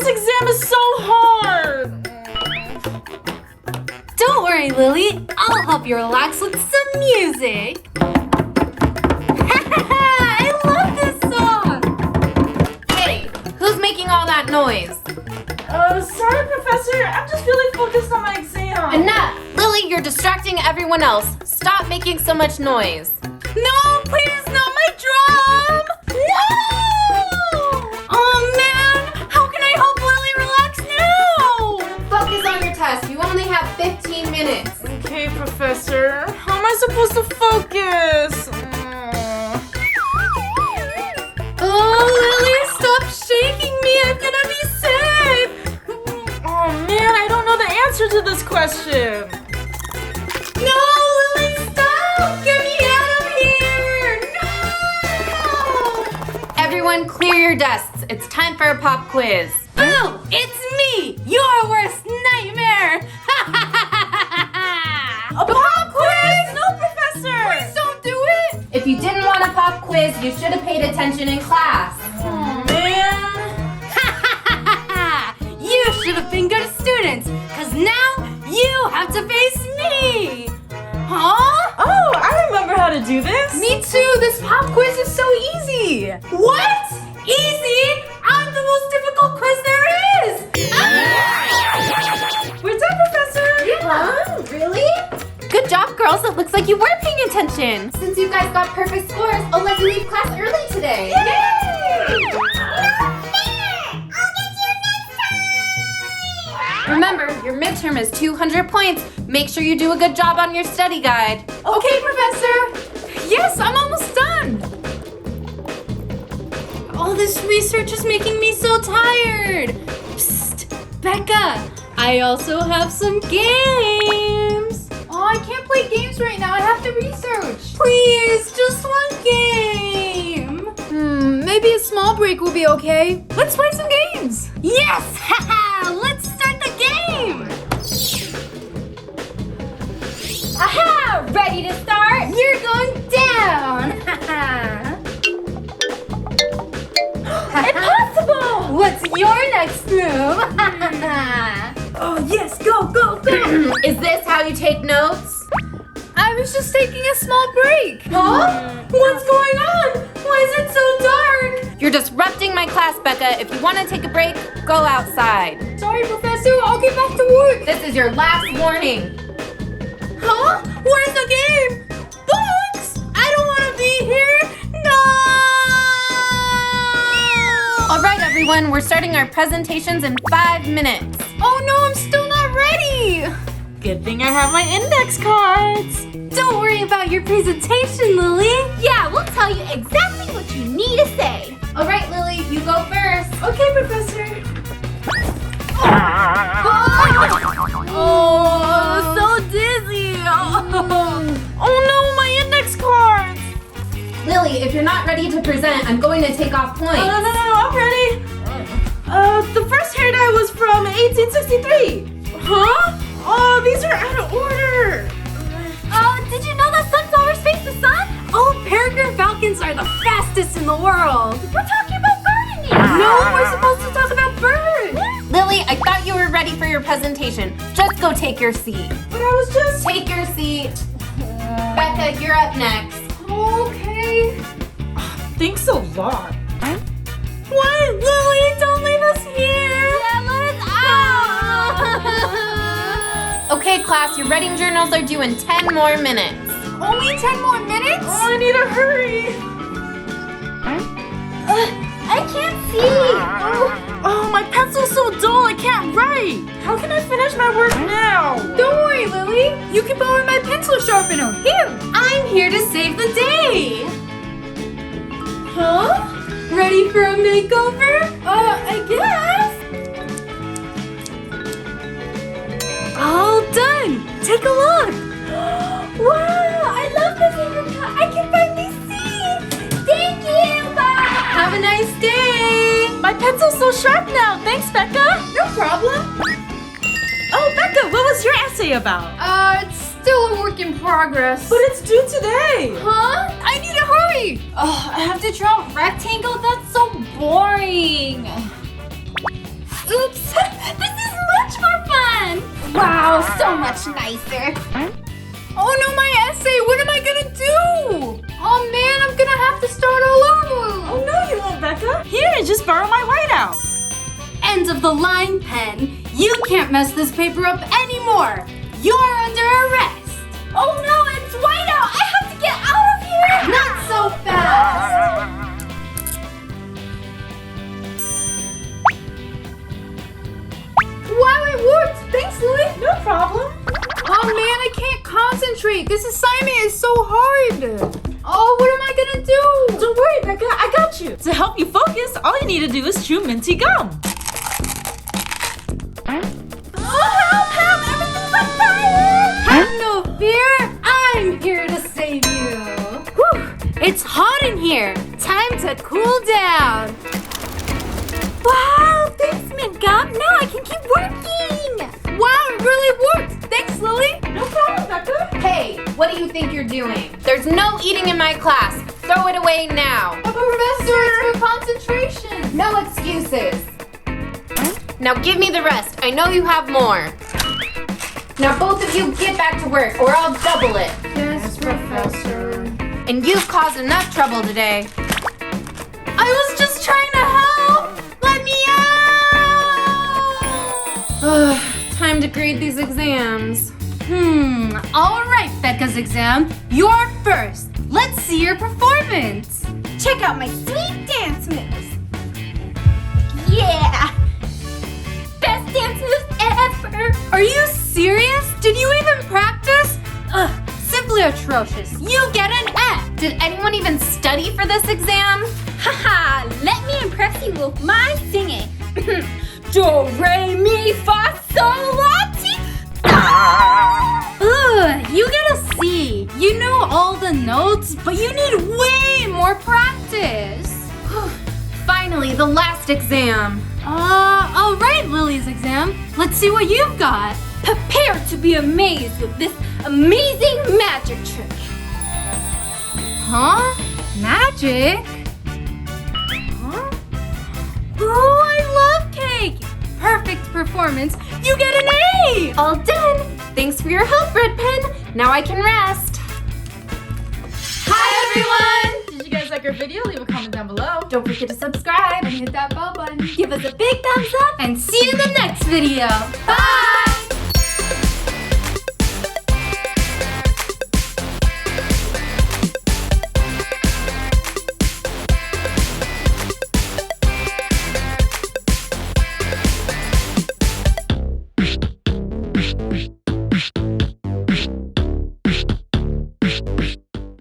this exam is so hard. Don't worry, Lily. I'll help you relax with some music. I love this song. Hey, who's making all that noise? Sorry, Professor. I'm just really focused on my exam. Enough! Lily, you're distracting everyone else. Stop making so much noise. No, please, not my drum. No! Oh, man. How can I help Lily relax now? Focus on your test. You only have 15 minutes. Okay, Professor. How am I supposed to focus? Oh, Lily, stop shaking me. I'm gonna be sick. Oh man, I don't know the answer to this question. No, Lily, stop. Get me out of here. No. Everyone, clear your desks. It's time for a pop quiz. Boo, it's me, your worst nightmare. A pop quiz? No, Professor. Please don't do it. If you didn't want a pop quiz, you should have paid attention in class. Oh man. You should have been good students, because now you have to face me. Huh? Oh, I remember how to do this. Me too. This pop quiz is so easy. What? Easy? I'm the most difficult quiz there is. We're done, Professor. Huh? Really? Good job, girls. It looks like you were paying attention. Since you guys got perfect scores, I'll let you leave class early today. Yay! Remember, your midterm is 200 points. Make sure you do a good job on your study guide. Okay, Professor. Yes, I'm almost done. All this research is making me so tired. Psst, Becca, I also have some games. Oh, I can't play games right now. I have to research. Please, just one game. Maybe a small break will be okay. Let's play some games. Yes, haha, let's start the game. Aha, ready to start? You're going down. Impossible! What's your next move? Oh, yes, go, go, go! Is this how you take notes? I was just taking a small break. Huh? What's going on? Why is it so dark? You're disrupting my class, Becca. If you want to take a break, go outside. Sorry, Professor. I'll get back to work. This is your last warning. Huh? Where's the game? Books! I don't want to be here. No! All right, everyone. We're starting our presentations in 5 minutes. Oh, no, I'm still not ready. Good thing I have my index cards. Don't worry about your presentation, Lily. Yeah, we'll tell you exactly what you need to say. All right, Lily, you go first. Okay, Professor. Oh, so dizzy. Oh no, my index cards. Lily, if you're not ready to present, I'm going to take off points. No, I'm ready. The first hair dye was from 1863. Huh? Oh, these are out of order. Did you know that sunflowers face the sun? Oh, peregrine falcons are the fastest in the world. We're talking about gardening. No, we're supposed to talk about birds. Lily, I thought you were ready for your presentation. Just go take your seat. But I was just... Take your seat. Becca, you're up next. Okay. Thanks a lot. What? Lily, don't leave us here. Yeah, let us out. Okay, class, your writing journals are due in 10 more minutes. Only 10 more minutes? Oh, I need to hurry. I can't see. Oh, my pencil's so dull, I can't write. How can I finish my work now? Don't worry, Lily. You can borrow my pencil sharpener. Here. I'm here to save the day. Huh? Ready for a makeover? I guess. All done. Take a look. Wow, I love this haircut. I can finally see. Thank you. Bye. Have a nice day. My pencil's so sharp now. Thanks, Becca. No problem. Oh, Becca, what was your essay about? It's still a work in progress. But it's due today. Huh? I need to hurry. Oh, I have to draw a rectangle? That's so boring. Oh, so much nicer. Oh no, my essay! What am I gonna do? Oh man, I'm gonna have to start all over! Oh no, you won't, Becca. Here, just borrow my whiteout. End of the line, pen. You can't mess this paper up anymore. You're under arrest. Oh no, it's whiteout. I have to get out of here. Not so fast. Wow, it worked. Thanks, Louie. No problem. Oh man, I can't concentrate. This assignment is so hard. Oh, what am I gonna do? Don't worry, Becca. I got you. To help you focus, all you need to do is chew minty gum. Have no fear. I'm here to save you. Whew, it's hot in here. Time to cool down. Wow, thanks, Mint Gum. Now I can keep working. Wow, it really worked. Thanks, Lily. No problem, Becca. Hey, what do you think you're doing? There's no eating in my class. Throw it away now. Professor, it's for concentration. No excuses. Now give me the rest. I know you have more. Now both of you get back to work or I'll double it. Yes, Professor. And you've caused enough trouble today. I was just trying to help. Let me out. Time to grade these exams. All right, Becca's exam. You're first. Let's see your performance. Check out my sweet dance moves. Yeah. Best dance moves ever. Are you serious? Did you even practice? Simply atrocious. You get an F. Did anyone even study for this exam? Haha, let me impress you with my singing. Do, re, mi, fa, sol, la, ti. You get a C. You know all the notes, but you need way more practice. Finally, the last exam. All right, Lily's exam. Let's see what you've got. Prepare to be amazed with this amazing magic trick. Huh? Magic? Huh? Oh, I love cake! Perfect performance. You get an A! All done. Thanks for your help, Red Pen. Now I can rest. Hi, everyone. Did you guys like our video? Leave a comment down below. Don't forget to subscribe. And hit that bell button. Give us a big thumbs up. And see you in the next video. Bye.